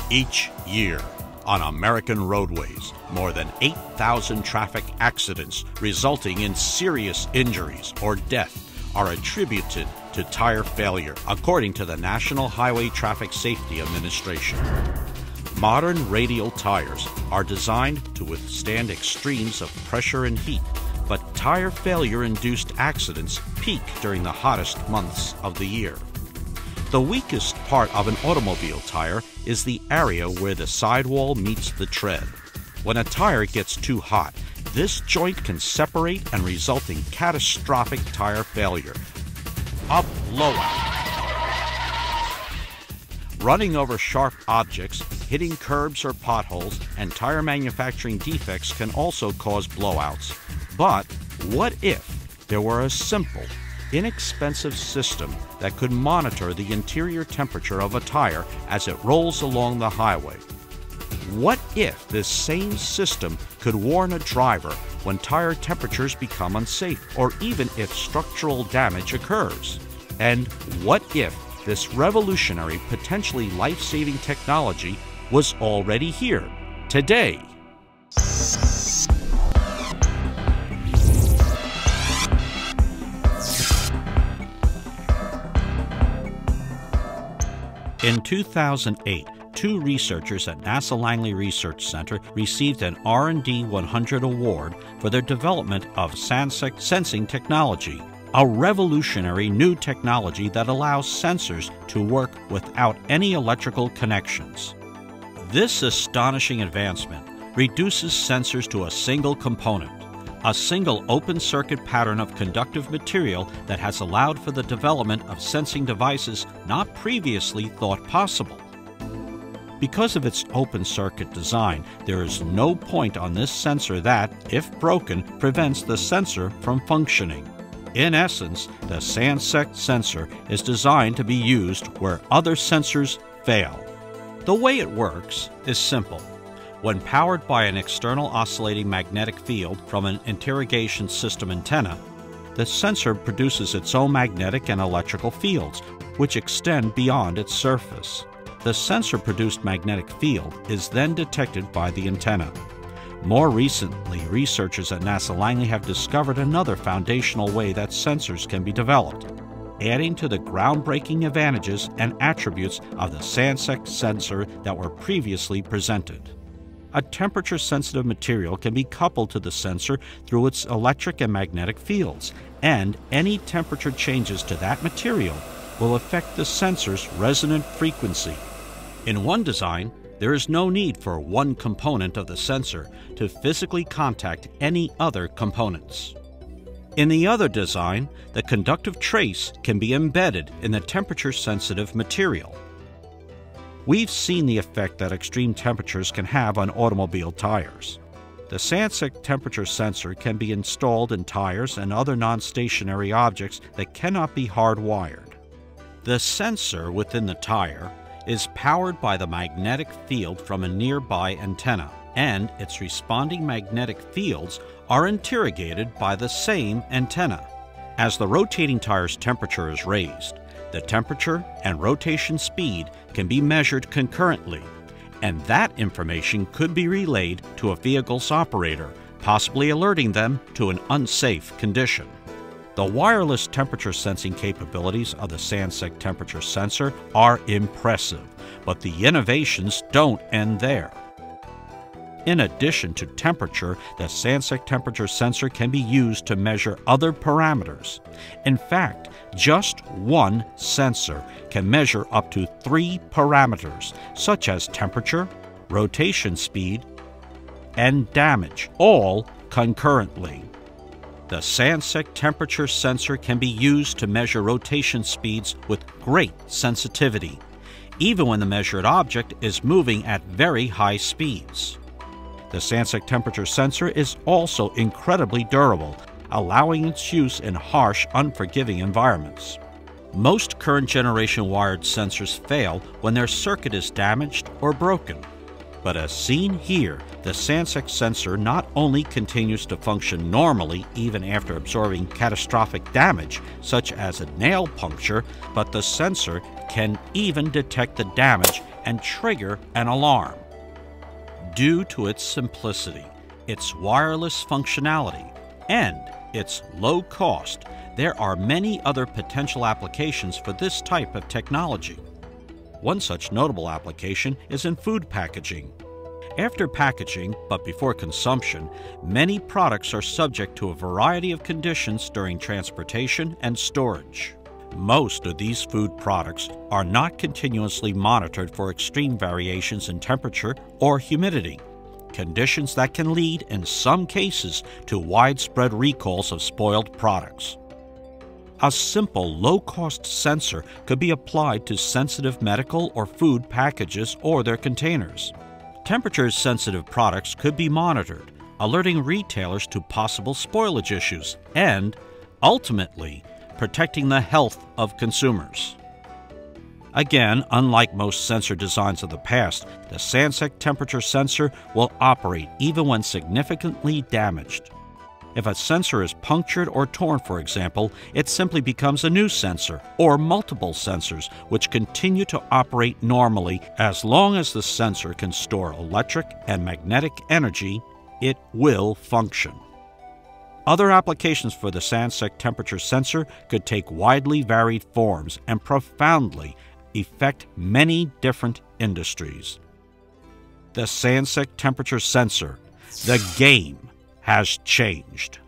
Each year, on American roadways, more than 8,000 traffic accidents resulting in serious injuries or death are attributed to tire failure, according to the National Highway Traffic Safety Administration. Modern radial tires are designed to withstand extremes of pressure and heat, but tire failure-induced accidents peak during the hottest months of the year. The weakest part of an automobile tire is the area where the sidewall meets the tread. When a tire gets too hot, this joint can separate and result in catastrophic tire failure. A blowout. Running over sharp objects, hitting curbs or potholes, and tire manufacturing defects can also cause blowouts. But what if there were a simple, inexpensive system that could monitor the interior temperature of a tire as it rolls along the highway? What if this same system could warn a driver when tire temperatures become unsafe, or even if structural damage occurs? And what if this revolutionary, potentially life-saving technology was already here, today? In 2008, two researchers at NASA Langley Research Center received an R&D 100 award for their development of SansEC sensing technology, a revolutionary new technology that allows sensors to work without any electrical connections. This astonishing advancement reduces sensors to a single component, a single open-circuit pattern of conductive material that has allowed for the development of sensing devices not previously thought possible. Because of its open-circuit design, there is no point on this sensor that, if broken, prevents the sensor from functioning. In essence, the SansEC sensor is designed to be used where other sensors fail. The way it works is simple. When powered by an external oscillating magnetic field from an interrogation system antenna, the sensor produces its own magnetic and electrical fields, which extend beyond its surface. The sensor-produced magnetic field is then detected by the antenna. More recently, researchers at NASA Langley have discovered another foundational way that sensors can be developed, adding to the groundbreaking advantages and attributes of the SansEC sensor that were previously presented. A temperature-sensitive material can be coupled to the sensor through its electric and magnetic fields, and any temperature changes to that material will affect the sensor's resonant frequency. In one design, there is no need for one component of the sensor to physically contact any other components. In the other design, the conductive trace can be embedded in the temperature-sensitive material. We've seen the effect that extreme temperatures can have on automobile tires. The SansEC temperature sensor can be installed in tires and other non-stationary objects that cannot be hardwired. The sensor within the tire is powered by the magnetic field from a nearby antenna, and its responding magnetic fields are interrogated by the same antenna. As the rotating tire's temperature is raised, the temperature and rotation speed can be measured concurrently, and that information could be relayed to a vehicle's operator, possibly alerting them to an unsafe condition. The wireless temperature sensing capabilities of the SansEC temperature sensor are impressive, but the innovations don't end there. In addition to temperature, the SansEC temperature sensor can be used to measure other parameters. In fact, just one sensor can measure up to 3 parameters, such as temperature, rotation speed, and damage, all concurrently. The SansEC temperature sensor can be used to measure rotation speeds with great sensitivity, even when the measured object is moving at very high speeds. The SansEC temperature sensor is also incredibly durable, allowing its use in harsh, unforgiving environments. Most current generation wired sensors fail when their circuit is damaged or broken. But as seen here, the SansEC sensor not only continues to function normally even after absorbing catastrophic damage, such as a nail puncture, but the sensor can even detect the damage and trigger an alarm. Due to its simplicity, its wireless functionality, and its low cost, there are many other potential applications for this type of technology. One such notable application is in food packaging. After packaging, but before consumption, many products are subject to a variety of conditions during transportation and storage. Most of these food products are not continuously monitored for extreme variations in temperature or humidity, conditions that can lead, in some cases, to widespread recalls of spoiled products. A simple, low-cost sensor could be applied to sensitive medical or food packages or their containers. Temperature-sensitive products could be monitored, alerting retailers to possible spoilage issues and, ultimately, protecting the health of consumers. Again, unlike most sensor designs of the past, the SansEC temperature sensor will operate even when significantly damaged. If a sensor is punctured or torn, for example, it simply becomes a new sensor or multiple sensors which continue to operate normally. As long as the sensor can store electric and magnetic energy, it will function. Other applications for the SansEC temperature sensor could take widely varied forms and profoundly affect many different industries. The SansEC temperature sensor, the game has changed.